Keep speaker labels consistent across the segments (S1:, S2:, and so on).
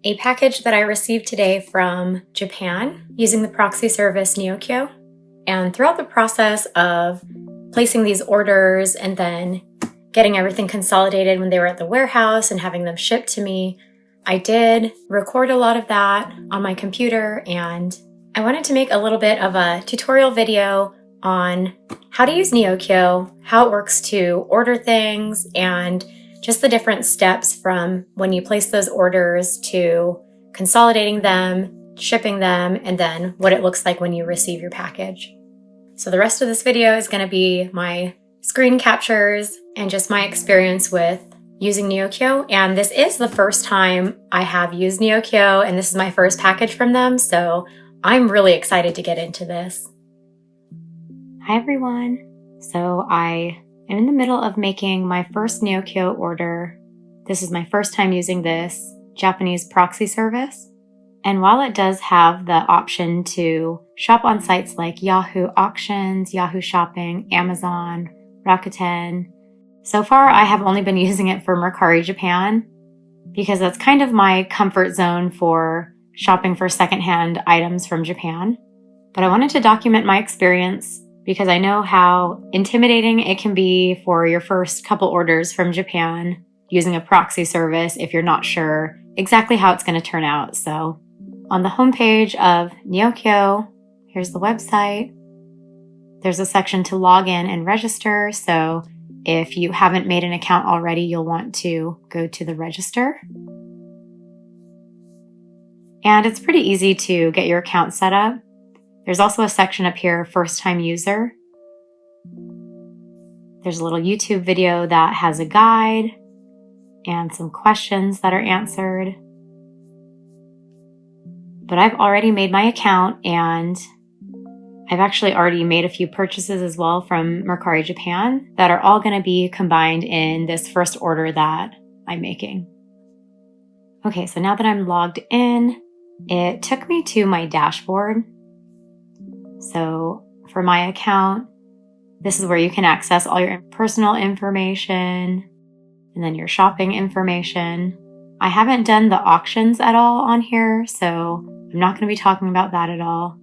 S1: a package that I received today from Japan using the proxy service Neokyo. And throughout the process of placing these orders and then getting everything consolidated when they were at the warehouse and having them shipped to me, I did record a lot of that on my computer, and I wanted to make a little bit of a tutorial video on how to use Neokyo, how it works to order things, and just the different steps from when you place those orders to consolidating them, shipping them, and then what it looks like when you receive your package. So the rest of this video is going to be my screen captures and just my experience with using Neokyo. And this is the first time I have used Neokyo, and this is my first package from them, so I'm really excited to get into this. Hi everyone. So I am in the middle of making my first Neokyo order. This is my first time using this Japanese proxy service. And while it does have the option to shop on sites like Yahoo Auctions, Yahoo Shopping, Amazon, Rakuten, so far I have only been using it for Mercari Japan because that's kind of my comfort zone for shopping for secondhand items from Japan. But I wanted to document my experience because I know how intimidating it can be for your first couple orders from Japan using a proxy service if you're not sure exactly how it's going to turn out. So on the homepage of Neokyo, here's the website. There's a section to log in and register. So if you haven't made an account already, you'll want to go to the register. And it's pretty easy to get your account set up. There's also a section up here, first time user. There's a little YouTube video that has a guide and some questions that are answered. But I've already made my account, and I've actually already made a few purchases as well from Mercari Japan that are all going to be combined in this first order that I'm making. Okay, so now that I'm logged in, it took me to my dashboard. So for my account, this is where you can access all your personal information and then your shopping information. I haven't done the auctions at all on here, so I'm not going to be talking about that at all.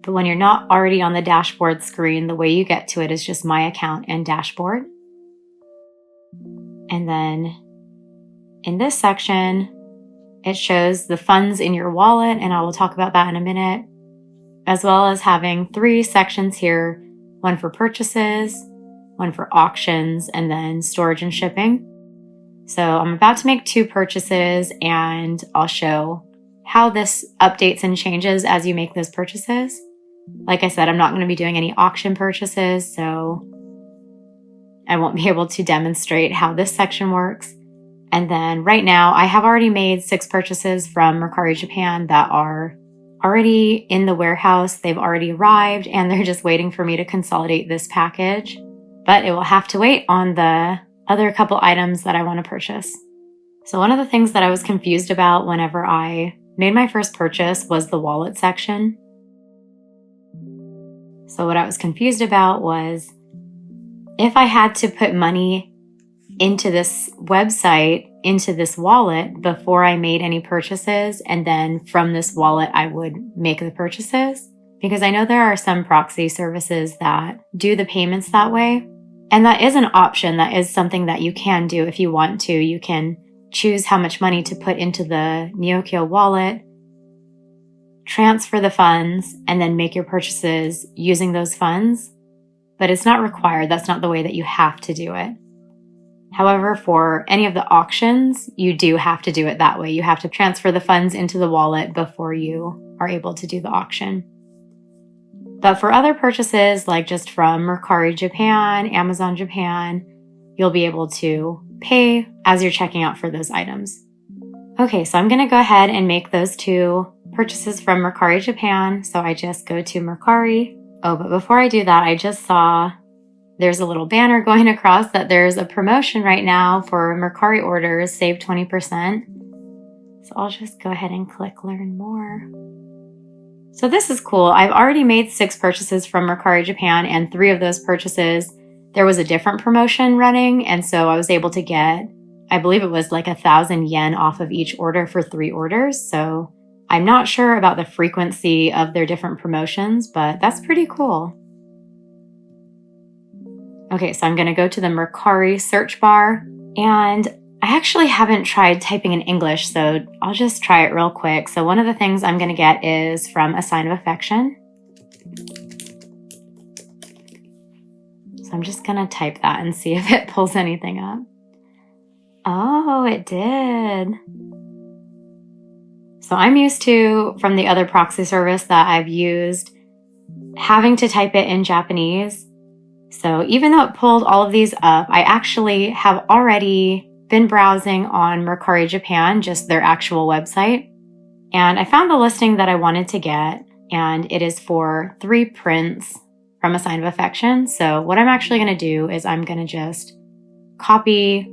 S1: But when you're not already on the dashboard screen, the way you get to it is just my account and dashboard. And then in this section, it shows the funds in your wallet, and I will talk about that in a minute, as well as having 3 sections here, one for purchases, one for auctions, and then storage and shipping. So I'm about to make 2 purchases, and I'll show how this updates and changes as you make those purchases. Like I said, I'm not going to be doing any auction purchases, so I won't be able to demonstrate how this section works. And then right now, I have already made 6 purchases from Mercari Japan that are already in the warehouse. They've already arrived, and they're just waiting for me to consolidate this package. But it will have to wait on the other couple items that I want to purchase. So one of the things that I was confused about whenever I made my first purchase was the wallet section. So what I was confused about was if I had to put money into this website, into this wallet before I made any purchases, and then from this wallet I would make the purchases. Because I know there are some proxy services that do the payments that way. And that is an option. That is something that you can do if you want to. You can choose how much money to put into the Neokyo wallet, transfer the funds, and then make your purchases using those funds. But it's not required. That's not the way that you have to do it. However, for any of the auctions, you do have to do it that way. You have to transfer the funds into the wallet before you are able to do the auction. But for other purchases, like just from Mercari Japan, Amazon Japan, you'll be able to pay as you're checking out for those items. Okay, so I'm going to go ahead and make those 2 purchases from Mercari Japan. So I just go to Mercari. Oh, but before I do that, I just saw there's a little banner going across that there's a promotion right now for Mercari orders, save 20%. So I'll just go ahead and click learn more. So this is cool. I've already made 6 purchases from Mercari Japan, and 3 of those purchases, there was a different promotion running. And so I was able to get I believe it was like 1,000 yen off of each order for 3 orders. So I'm not sure about the frequency of their different promotions, but that's pretty cool. Okay, so I'm going to go to the Mercari search bar, and I actually haven't tried typing in English, so I'll just try it real quick. So one of the things I'm going to get is from a sign of affection. So I'm just going to type that and see if it pulls anything up. Oh, it did. So I'm used to, from the other proxy service that I've used, having to type it in Japanese. So even though it pulled all of these up, I actually have already been browsing on Mercari Japan, just their actual website. And I found the listing that I wanted to get, and it is for 3 prints from a sign of affection. So what I'm actually going to do is I'm going to just copy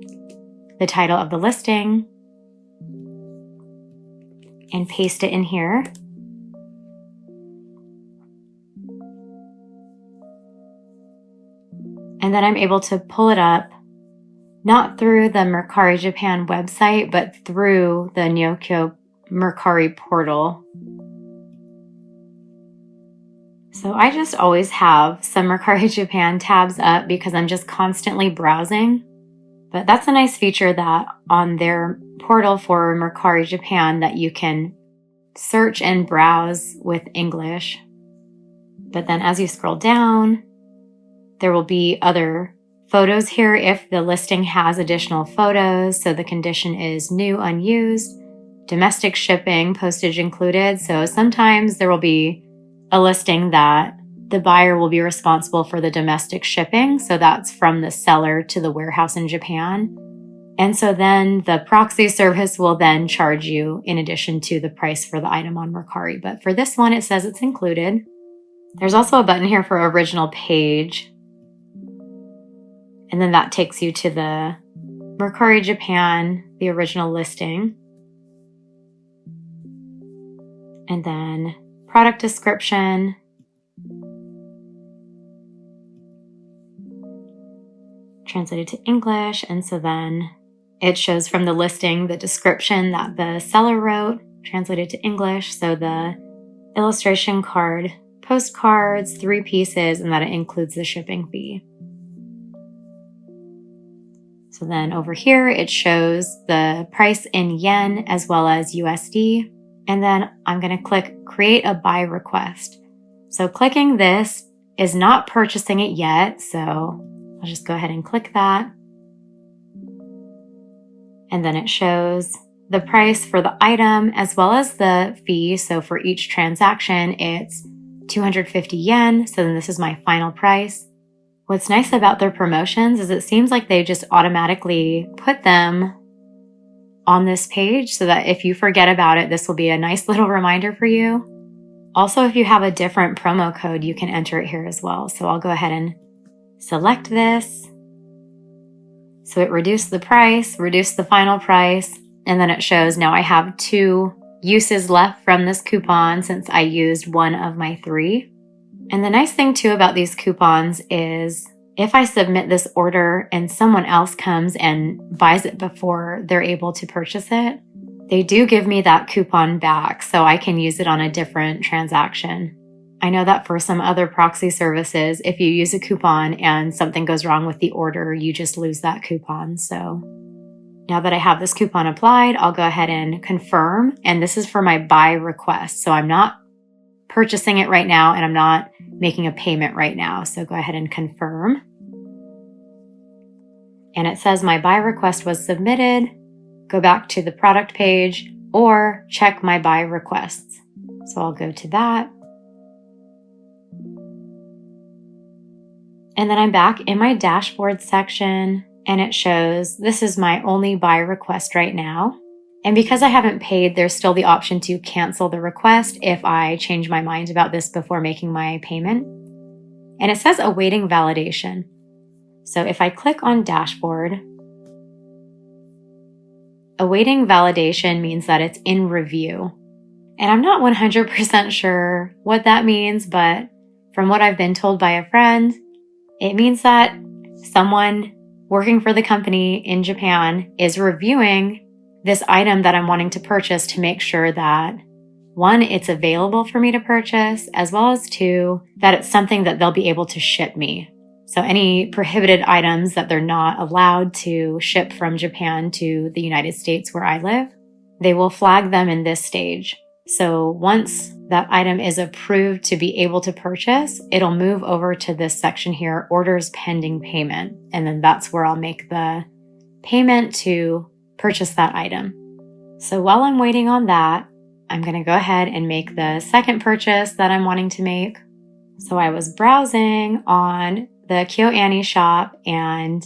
S1: the title of the listing and paste it in here. And then I'm able to pull it up, not through the Mercari Japan website, but through the Neokyo Mercari portal. So I just always have some Mercari Japan tabs up because I'm just constantly browsing. But that's a nice feature that on their portal for Mercari Japan that you can search and browse with English. But then as you scroll down, there will be other photos here if the listing has additional photos. So the condition is new, unused, domestic shipping, postage included. So sometimes there will be a listing that the buyer will be responsible for the domestic shipping. So that's from the seller to the warehouse in Japan. And so then the proxy service will then charge you in addition to the price for the item on Mercari. But for this one, it says it's included. There's also a button here for original page. And then that takes you to the Mercari Japan, the original listing. And then product description. Translated to English. And so then it shows from the listing the description that the seller wrote, translated to English. So the illustration card, postcards, 3 pieces, and that it includes the shipping fee. So then over here, it shows the price in yen as well as USD. And then I'm going to click create a buy request. So clicking this is not purchasing it yet. So I'll just go ahead and click that. And then it shows the price for the item as well as the fee. So for each transaction, it's 250 yen. So then this is my final price. What's nice about their promotions is it seems like they just automatically put them on this page so that if you forget about it, this will be a nice little reminder for you. Also, if you have a different promo code, you can enter it here as well. So I'll go ahead and select this. So it reduced the price, reduced the final price, and then it shows now I have 2 uses left from this coupon since I used 1 of my 3. And the nice thing too about these coupons is if I submit this order and someone else comes and buys it before they're able to purchase it, they do give me that coupon back so I can use it on a different transaction. I know that for some other proxy services, if you use a coupon and something goes wrong with the order, you just lose that coupon. So now that I have this coupon applied, I'll go ahead and confirm. And this is for my buy request. So I'm not purchasing it right now and I'm not making a payment right now. So go ahead and confirm. And it says my buy request was submitted. Go back to the product page or check my buy requests. So I'll go to that. And then I'm back in my dashboard section and it shows this is my only buy request right now. And because I haven't paid, there's still the option to cancel the request if I change my mind about this before making my payment. And it says awaiting validation. So if I click on dashboard, awaiting validation means that it's in review. And I'm not 100% sure what that means, but from what I've been told by a friend, it means that someone working for the company in Japan is reviewing this item that I'm wanting to purchase to make sure that, one, it's available for me to purchase, as well as two, that it's something that they'll be able to ship me. So any prohibited items that they're not allowed to ship from Japan to the United States where I live, they will flag them in this stage. So once that item is approved to be able to purchase, it'll move over to this section here, orders pending payment. And then that's where I'll make the payment to purchase that item. So while I'm waiting on that, I'm going to go ahead and make the second purchase that I'm wanting to make. So I was browsing on the KyoAni shop and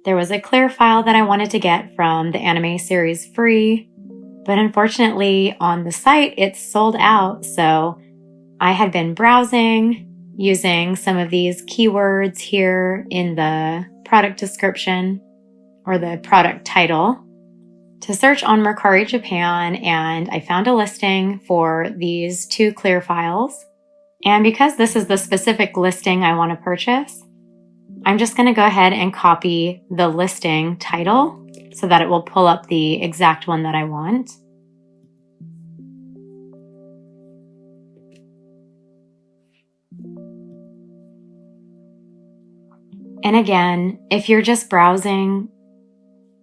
S1: there was a clear file that I wanted to get from the anime series Free. But unfortunately, on the site, it's sold out. So I had been browsing using some of these keywords here in the product description or the product title to search on Mercari Japan, and I found a listing for these 2 clear files. And because this is the specific listing I want to purchase, I'm just going to go ahead and copy the listing title so that it will pull up the exact one that I want. And again, if you're just browsing,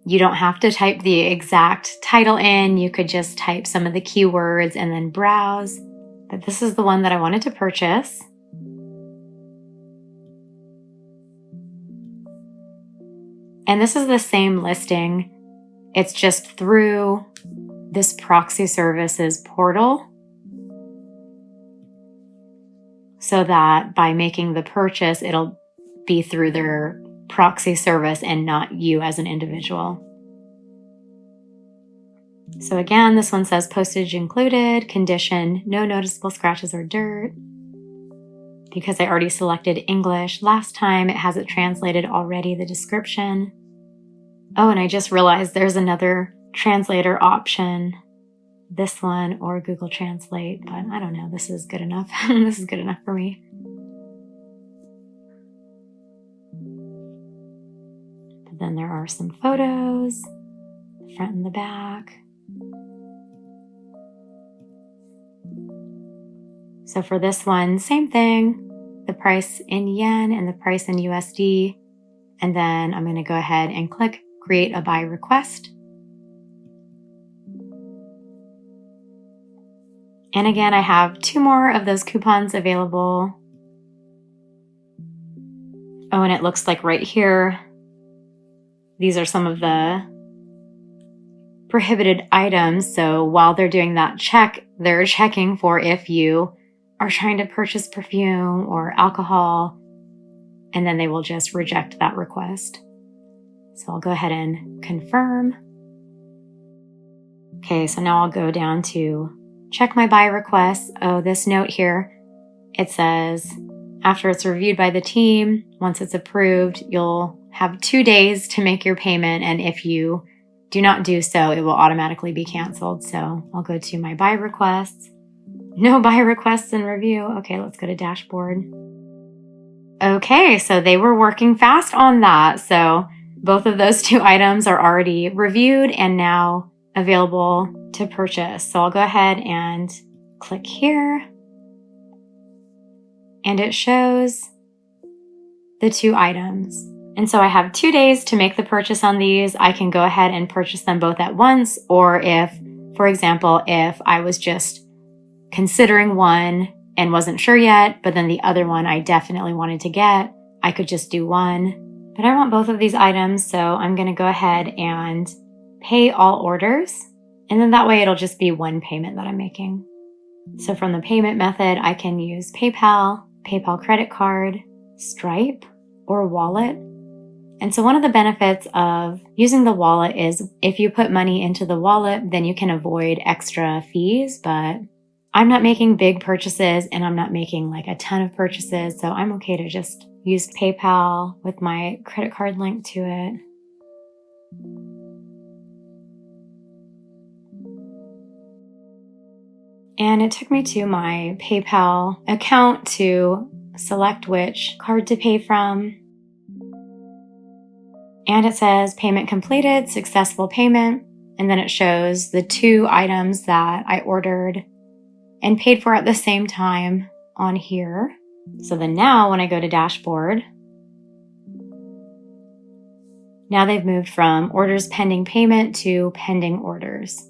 S1: you don't have to type the exact title in. You could just type some of the keywords and then browse. But this is the one that I wanted to purchase. And this is the same listing. It's just through this Proxy Services portal, so that by making the purchase, it'll be through their proxy service and not you as an individual. So again, this one says postage included, condition, no noticeable scratches or dirt. Because I already selected English last time, it has it translated already, the description. Oh, and I just realized there's another translator option, this one or Google Translate, but I don't know, this is good enough. This is good enough for me. But then there are some photos, the front and the back. So for this one, same thing, the price in yen and the price in USD. And then I'm going to go ahead and click create a buy request. And again, I have 2 more of those coupons available. Oh, and it looks like right here, these are some of the prohibited items. So while they're doing that check, they're checking for if you are trying to purchase perfume or alcohol, and then they will just reject that request. So I'll go ahead and confirm. Okay, so now I'll go down to check my buy requests. Oh, this note here, it says, after it's reviewed by the team, once it's approved, you'll have 2 days to make your payment. And if you do not do so, it will automatically be canceled. So I'll go to my buy requests. No buy requests in review. Okay, let's go to dashboard. Okay, so they were working fast on that. So both of those 2 items are already reviewed and now available to purchase. So I'll go ahead and click here. And it shows the 2 items. And so I have 2 days to make the purchase on these. I can go ahead and purchase them both at once. Or if, for example, if I was just considering one and wasn't sure yet, but then the other one I definitely wanted to get, I could just do one. But I want both of these items, so I'm going to go ahead and pay all orders. And then that way it'll just be one payment that I'm making. So from the payment method, I can use PayPal, PayPal credit card, Stripe, or wallet. And so one of the benefits of using the wallet is if you put money into the wallet, then you can avoid extra fees. But I'm not making big purchases and I'm not making like a ton of purchases. So I'm okay to just use PayPal with my credit card linked to it. And it took me to my PayPal account to select which card to pay from. And it says payment completed, successful payment. And then it shows the 2 items that I ordered and paid for at the same time on here. So then now when I go to dashboard, now they've moved from orders pending payment to pending orders.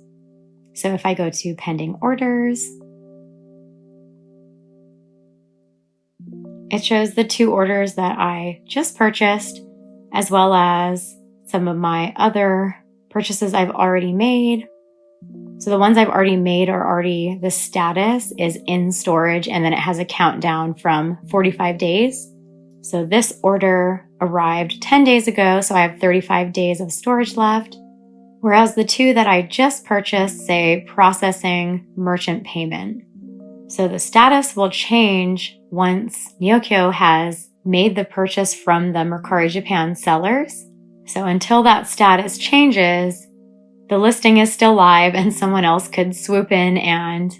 S1: So if I go to pending orders, it shows the 2 orders that I just purchased, as well as some of my other purchases I've already made. So the ones I've already made are already, the status is in storage, and then it has a countdown from 45 days. So this order arrived 10 days ago, so I have 35 days of storage left. Whereas the 2 that I just purchased say processing merchant payment. So the status will change once Neokyo has made the purchase from the Mercari Japan sellers. So until that status changes, the listing is still live and someone else could swoop in and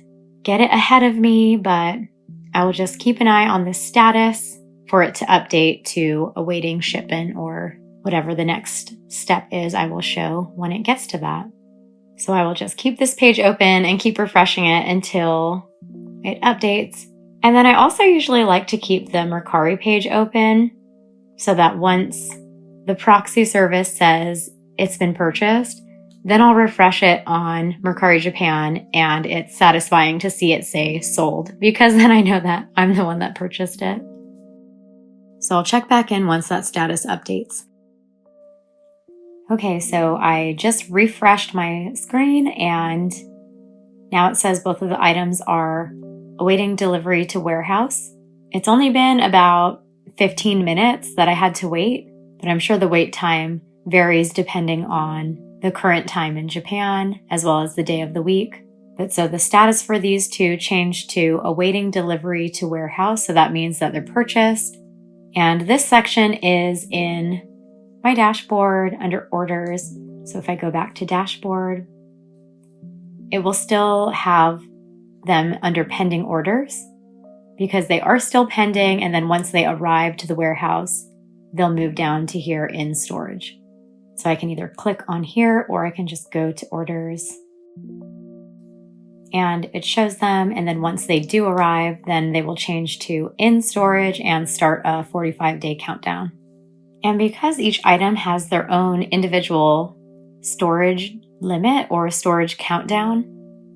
S1: get it ahead of me, but I will just keep an eye on the status for it to update to awaiting shipment or whatever the next step is I will show when it gets to that. So I will just keep this page open and keep refreshing it until it updates. And then I also usually like to keep the Mercari page open so that once the proxy service says it's been purchased, then I'll refresh it on Mercari Japan and it's satisfying to see it say sold, because then I know that I'm the one that purchased it. So I'll check back in once that status updates. Okay, so I just refreshed my screen and now it says both of the items are awaiting delivery to warehouse. It's only been about 15 minutes that I had to wait, but I'm sure the wait time varies depending on the current time in Japan as well as the day of the week. But so the status for these 2 changed to awaiting delivery to warehouse, so that means that they're purchased. And this section is in my dashboard under orders. So if I go back to dashboard, it will still have them under pending orders because they are still pending. And then once they arrive to the warehouse, they'll move down to here in storage. So I can either click on here or I can just go to orders and it shows them. And then once they do arrive, then they will change to in storage and start a 45-day countdown. And because each item has their own individual storage limit or storage countdown,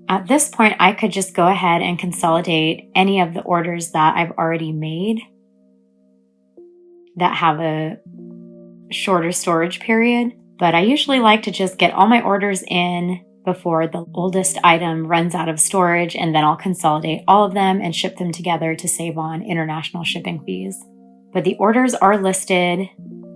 S1: at this point, I could just go ahead and consolidate any of the orders that I've already made that have a shorter storage period. But I usually like to just get all my orders in before the oldest item runs out of storage, and then I'll consolidate all of them and ship them together to save on international shipping fees. But the orders are listed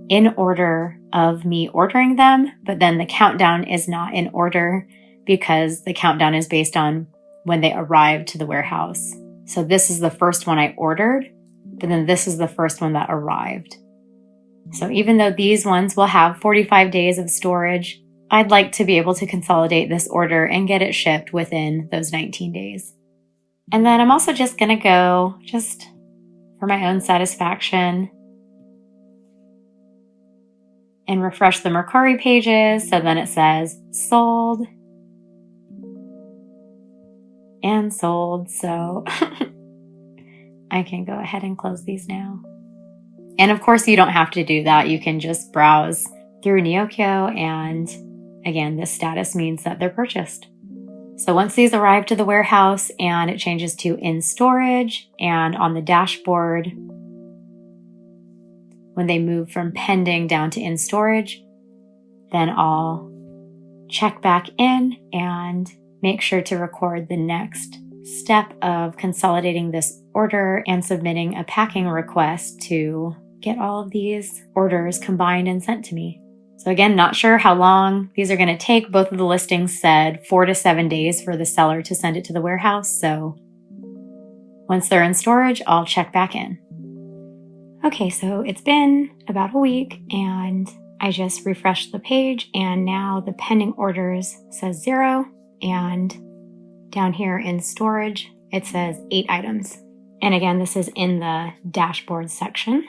S1: in order of me ordering them, but then the countdown is not in order because the countdown is based on when they arrived to the warehouse. So this is the first one I ordered, but then this is the first one that arrived. So even though these ones will have 45 days of storage, I'd like to be able to consolidate this order and get it shipped within those 19 days. And then I'm also just going to go, just for my own satisfaction, and refresh the Mercari pages. So then it says sold and sold. So I can go ahead and close these now. And of course, you don't have to do that. You can just browse through Neokyo, and again, this status means that they're purchased. So once these arrive to the warehouse and it changes to in storage, and on the dashboard, when they move from pending down to in storage, then I'll check back in and make sure to record the next step of consolidating this order and submitting a packing request to get all of these orders combined and sent to me. So again, not sure how long these are going to take. Both of the listings said 4 to 7 days for the seller to send it to the warehouse. So once they're in storage, I'll check back in. Okay, so it's been about a week and I just refreshed the page, and now the pending orders says 0, and down here in storage, it says 8 items. And again, this is in the dashboard section.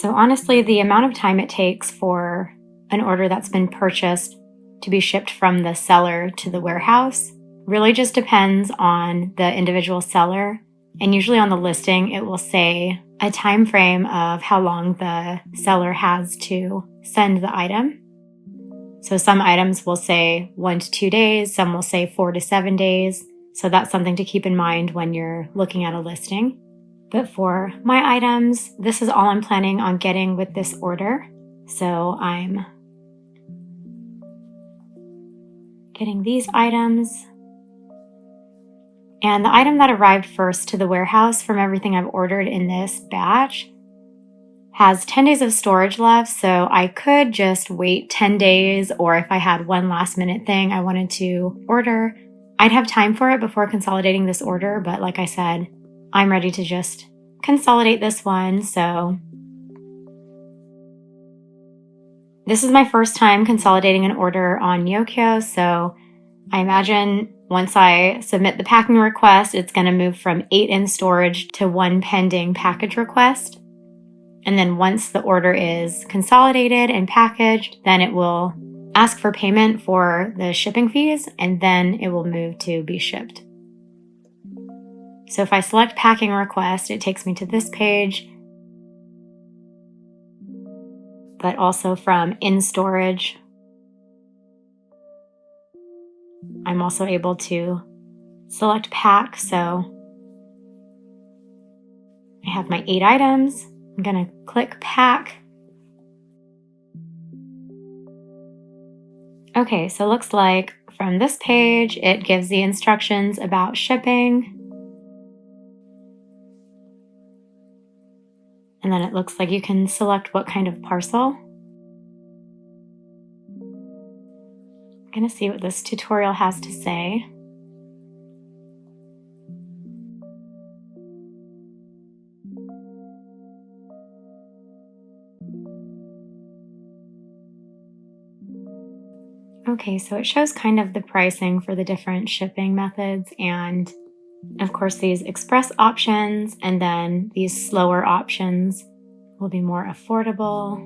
S1: So honestly, the amount of time it takes for an order that's been purchased to be shipped from the seller to the warehouse really just depends on the individual seller. And usually on the listing, it will say a time frame of how long the seller has to send the item. So some items will say 1 to 2 days, some will say 4 to 7 days. So that's something to keep in mind when you're looking at a listing. But for my items, this is all I'm planning on getting with this order. So I'm getting these items. And the item that arrived first to the warehouse from everything I've ordered in this batch has 10 days of storage left, so I could just wait 10 days, or if I had one last minute thing I wanted to order, I'd have time for it before consolidating this order. But like I said, I'm ready to just consolidate this one. So this is my first time consolidating an order on Neokyo, so I imagine once I submit the packing request, it's going to move from 8 in storage to 1 pending package request. And then once the order is consolidated and packaged, then it will ask for payment for the shipping fees, and then it will move to be shipped. So if I select packing request, it takes me to this page, but also from in storage, I'm also able to select pack. So I have my 8 items. I'm going to click pack. Okay, so it looks like from this page, it gives the instructions about shipping. And then it looks like you can select what kind of parcel. I'm going to see what this tutorial has to say. Okay, so it shows kind of the pricing for the different shipping methods, and of course these express options and then these slower options will be more affordable.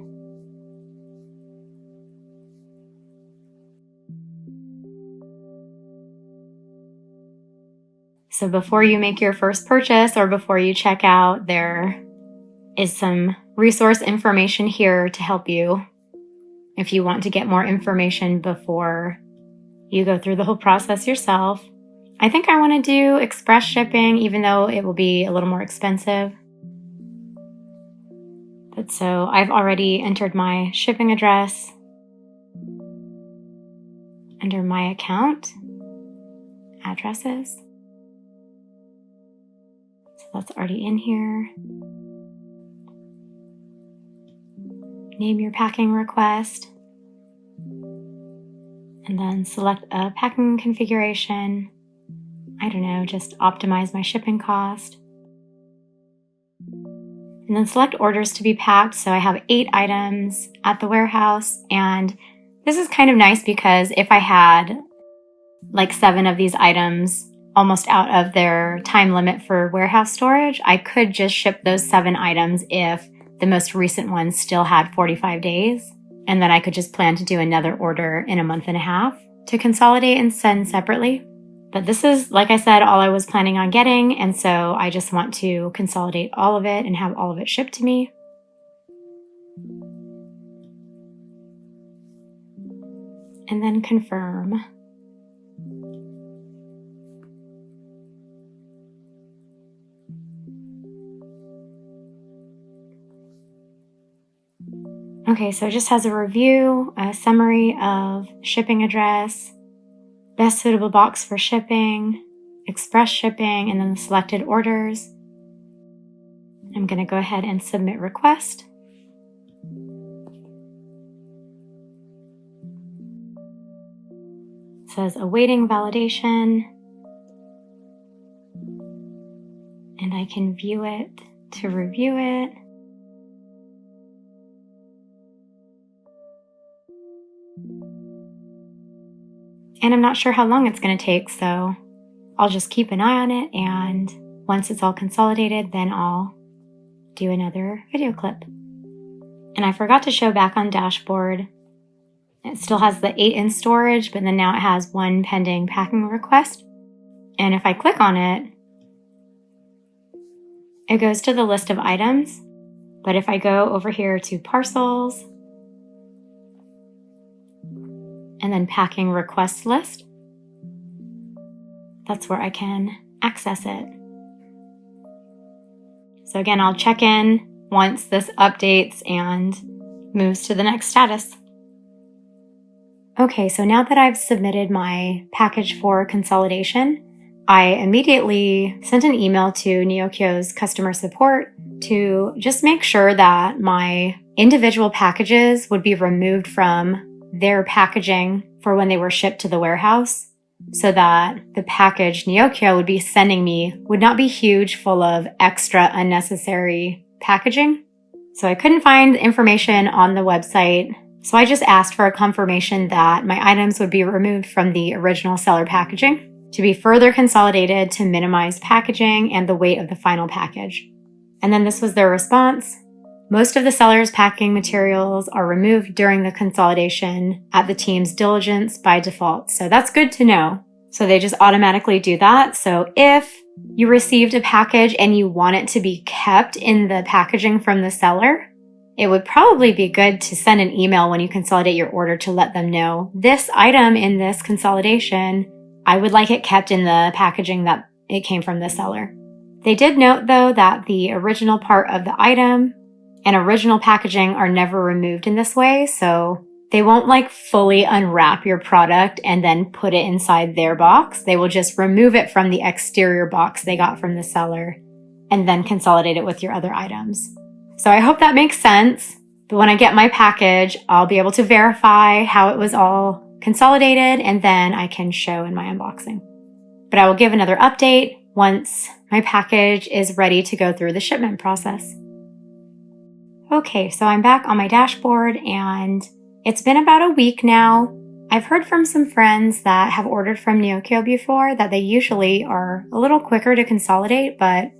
S1: So before you make your first purchase or before you check out, there is some resource information here to help you if you want to get more information before you go through the whole process yourself. I think I want to do express shipping, even though it will be a little more expensive. But so I've already entered my shipping address under my account, addresses. So that's already in here. Name your packing request, and then select a packing configuration. I don't know, just optimize my shipping cost. And then select orders to be packed. So I have 8 items at the warehouse, and this is kind of nice because if I had like 7 of these items almost out of their time limit for warehouse storage, I could just ship those 7 items if the most recent one still had 45 days. And then I could just plan to do another order in a month and a half to consolidate and send separately. But this is, like I said, all I was planning on getting. And so I just want to consolidate all of it and have all of it shipped to me. And then confirm. Okay, so it just has a review, a summary of shipping address, best suitable box for shipping, express shipping, and then the selected orders. I'm going to go ahead and submit request. It says awaiting validation, and I can view it to review it. And I'm not sure how long it's going to take, so I'll just keep an eye on it, and once it's all consolidated, then I'll do another video clip. And I forgot to show back on dashboard. It still has the 8 in storage, but then now it has 1 pending packing request. And if I click on it, it goes to the list of items. But if I go over here to parcels and then packing request list, that's where I can access it. So again, I'll check in once this updates and moves to the next status. Okay, so now that I've submitted my package for consolidation, I immediately sent an email to Neokyo's customer support to just make sure that my individual packages would be removed from their packaging for when they were shipped to the warehouse, so that the package Neokyo would be sending me would not be huge, full of extra unnecessary packaging. So I couldn't find information on the website, so I just asked for a confirmation that my items would be removed from the original seller packaging to be further consolidated to minimize packaging and the weight of the final package. And then this was their response. Most of the seller's packing materials are removed during the consolidation at the team's diligence by default. So that's good to know. So they just automatically do that. So if you received a package and you want it to be kept in the packaging from the seller, it would probably be good to send an email when you consolidate your order to let them know this item in this consolidation, I would like it kept in the packaging that it came from the seller. They did note though that the original part of the item and original packaging are never removed in this way, so they won't fully unwrap your product and then put it inside their box. They will just remove it from the exterior box they got from the seller and then consolidate it with your other items. So I hope that makes sense. But when I get my package, I'll be able to verify how it was all consolidated, and then I can show in my unboxing. But I will give another update once my package is ready to go through the shipment process. Okay, so I'm back on my dashboard and it's been about a week now. I've heard from some friends that have ordered from Neokyo before that they usually are a little quicker to consolidate, but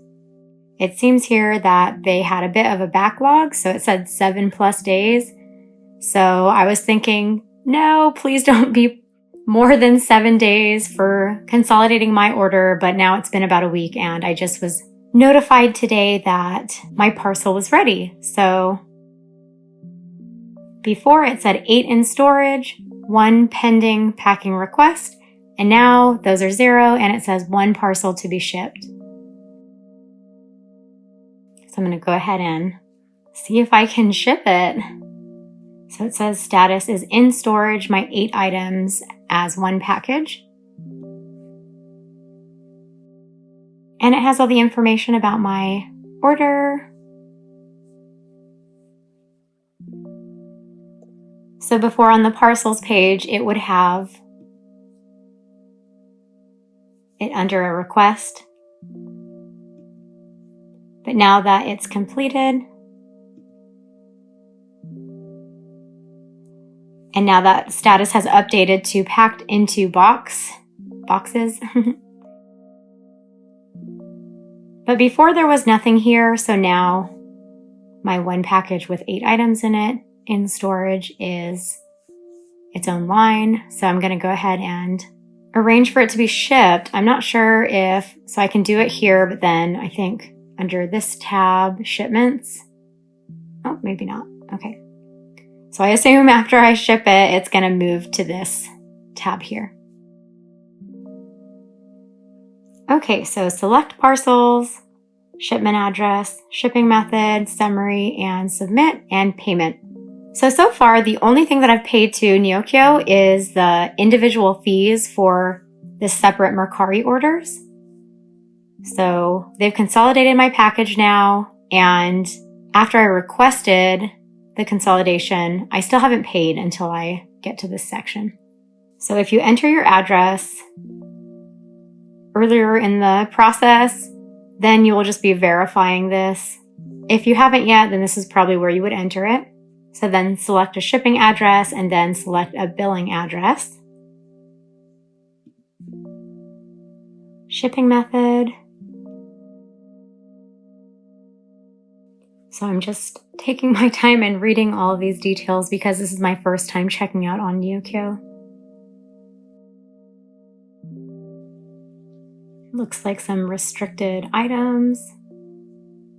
S1: it seems here that they had a bit of a backlog, so it said 7+ days. So I was thinking, no, please don't be more than 7 days for consolidating my order, but now it's been about a week and I just was notified today that my parcel was ready. So before it said 8 in storage, 1 pending packing request, and now those are 0 and it says 1 parcel to be shipped. So I'm going to go ahead and see if I can ship it. So it says status is in storage, my 8 items as 1 package. And it has all the information about my order. So before on the parcels page, it would have it under a request. But now that it's completed, and now that status has updated to packed into boxes. But before there was nothing here, so now my 1 package with 8 items in it in storage is its own line. So I'm going to go ahead and arrange for it to be shipped. I'm not sure so I can do it here, but then I think under this tab, shipments. Oh, maybe not. Okay. So I assume after I ship it, it's going to move to this tab here. Okay, so select parcels, shipment address, shipping method, summary, and submit, and payment. So far, the only thing that I've paid to Neokyo is the individual fees for the separate Mercari orders. So they've consolidated my package now, and after I requested the consolidation, I still haven't paid until I get to this section. So if you enter your address earlier in the process, then you will just be verifying this. If you haven't yet, then this is probably where you would enter it. So then select a shipping address and then select a billing address. Shipping method. So I'm just taking my time and reading all of these details because this is my first time checking out on Neokyo. Looks like some restricted items,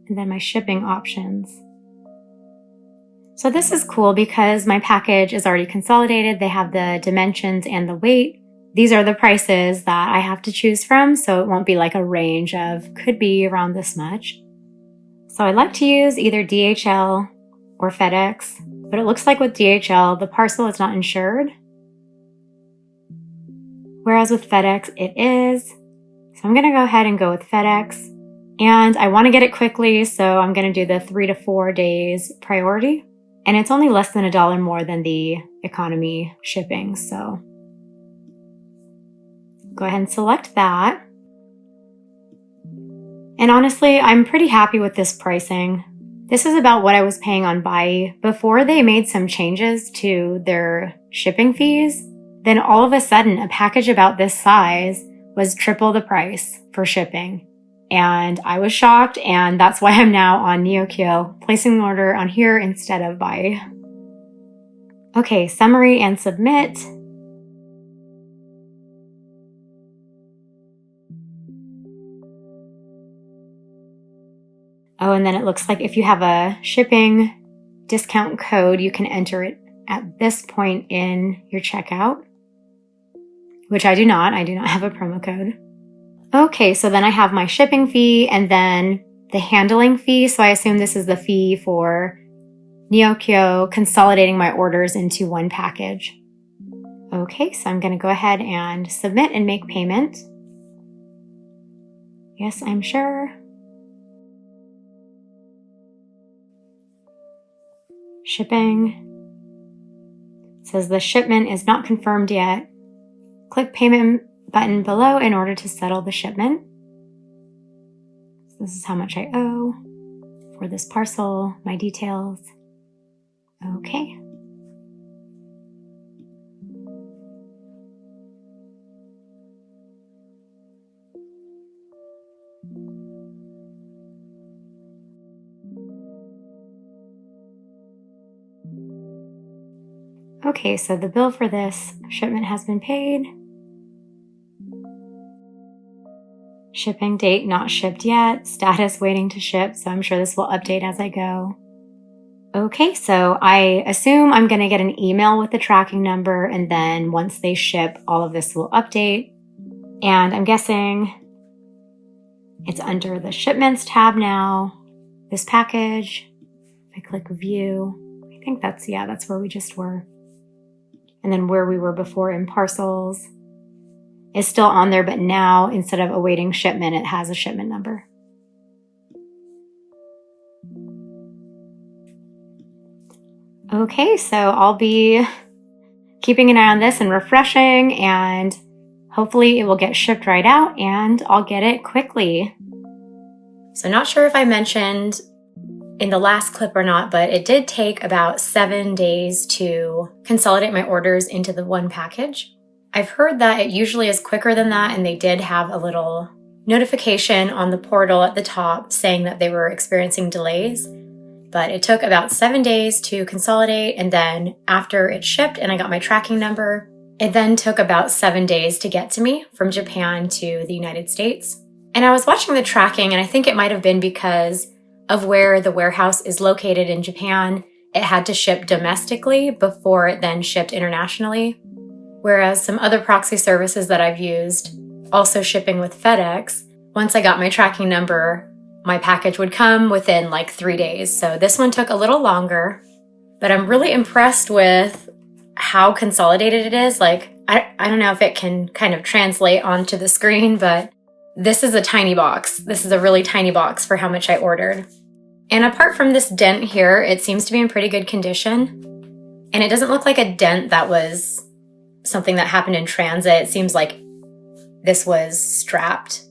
S1: and then my shipping options. So this is cool because my package is already consolidated. They have the dimensions and the weight. These are the prices that I have to choose from, so it won't be like a range of could be around this much. So I like to use either DHL or FedEx, but it looks like with DHL, the parcel is not insured, whereas with FedEx, it is. So I'm going to go ahead and go with FedEx, and I want to get it quickly, so I'm going to do the 3 to 4 days priority, and it's only less than $1 more than the economy shipping, so go ahead and select that. And honestly, I'm pretty happy with this pricing. This is about what I was paying on Buy before they made some changes to their shipping fees. Then all of a sudden, a package about this size was triple the price for shipping. And I was shocked, and that's why I'm now on Neokyo, placing an order on here instead of Buy. Okay, summary and submit. Oh, and then it looks like if you have a shipping discount code, you can enter it at this point in your checkout, which I do not. I do not have a promo code. Okay, so then I have my shipping fee and then the handling fee. So I assume this is the fee for Neokyo consolidating my orders into one package. Okay, so I'm going to go ahead and submit and make payment. Yes, I'm sure. Shipping. It says the shipment is not confirmed yet. Click payment button below in order to settle the shipment. So this is how much I owe for this parcel, my details. Okay. Okay, so the bill for this shipment has been paid. Shipping date not shipped yet. Status waiting to ship, so I'm sure this will update as I go. Okay, so I assume I'm going to get an email with the tracking number, and then once they ship, all of this will update. And I'm guessing it's under the Shipments tab now. This package. If I click View, I think that's where we just were. And then where we were before in parcels is still on there, but now instead of awaiting shipment, it has a shipment number. Okay, so I'll be keeping an eye on this and refreshing, and hopefully it will get shipped right out and I'll get it quickly. So not sure if I mentioned in the last clip or not, but it did take about 7 days to consolidate my orders into the one package. I've heard that it usually is quicker than that, and they did have a little notification on the portal at the top saying that they were experiencing delays. But it took about 7 days to consolidate, and then after it shipped and I got my tracking number, it then took about 7 days to get to me from Japan to the United States. And I was watching the tracking, and I think it might have been because of where the warehouse is located in Japan. It had to ship domestically before it then shipped internationally. Whereas some other proxy services that I've used, also shipping with FedEx, once I got my tracking number, my package would come within like 3 days. So this one took a little longer, but I'm really impressed with how consolidated it is. Like, I don't know if it can kind of translate onto the screen, but this is a tiny box. This is a really tiny box for how much I ordered. And apart from this dent here, it seems to be in pretty good condition. And it doesn't look like a dent that was something that happened in transit. It seems like this was strapped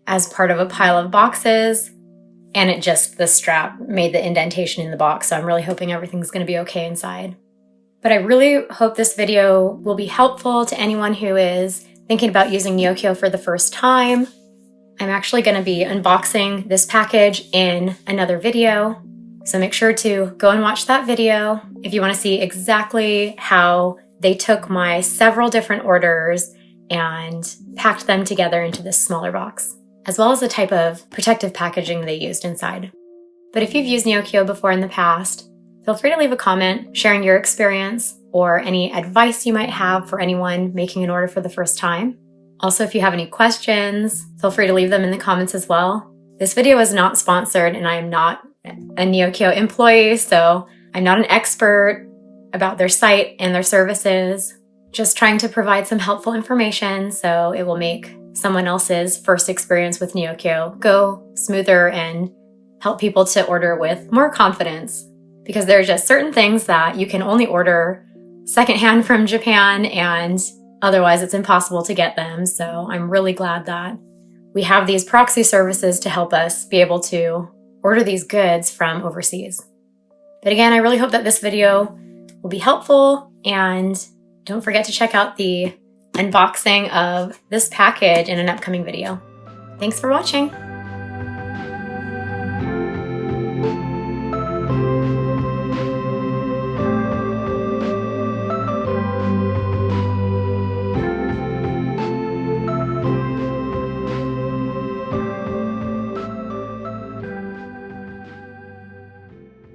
S1: as part of a pile of boxes, and the strap made the indentation in the box. So I'm really hoping everything's going to be okay inside. But I really hope this video will be helpful to anyone who is thinking about using Neokyo for the first time. I'm actually going to be unboxing this package in another video. So make sure to go and watch that video if you want to see exactly how they took my several different orders and packed them together into this smaller box, as well as the type of protective packaging they used inside. But if you've used Neokyo before in the past, feel free to leave a comment sharing your experience or any advice you might have for anyone making an order for the first time. Also, if you have any questions, feel free to leave them in the comments as well. This video is not sponsored and I am not a Neokyo employee, so I'm not an expert about their site and their services. Just trying to provide some helpful information so it will make someone else's first experience with Neokyo go smoother and help people to order with more confidence. Because there are just certain things that you can only order secondhand from Japan and otherwise it's impossible to get them. So I'm really glad that we have these proxy services to help us be able to order these goods from overseas. But again, I really hope that this video will be helpful, and don't forget to check out the unboxing of this package in an upcoming video. Thanks for watching.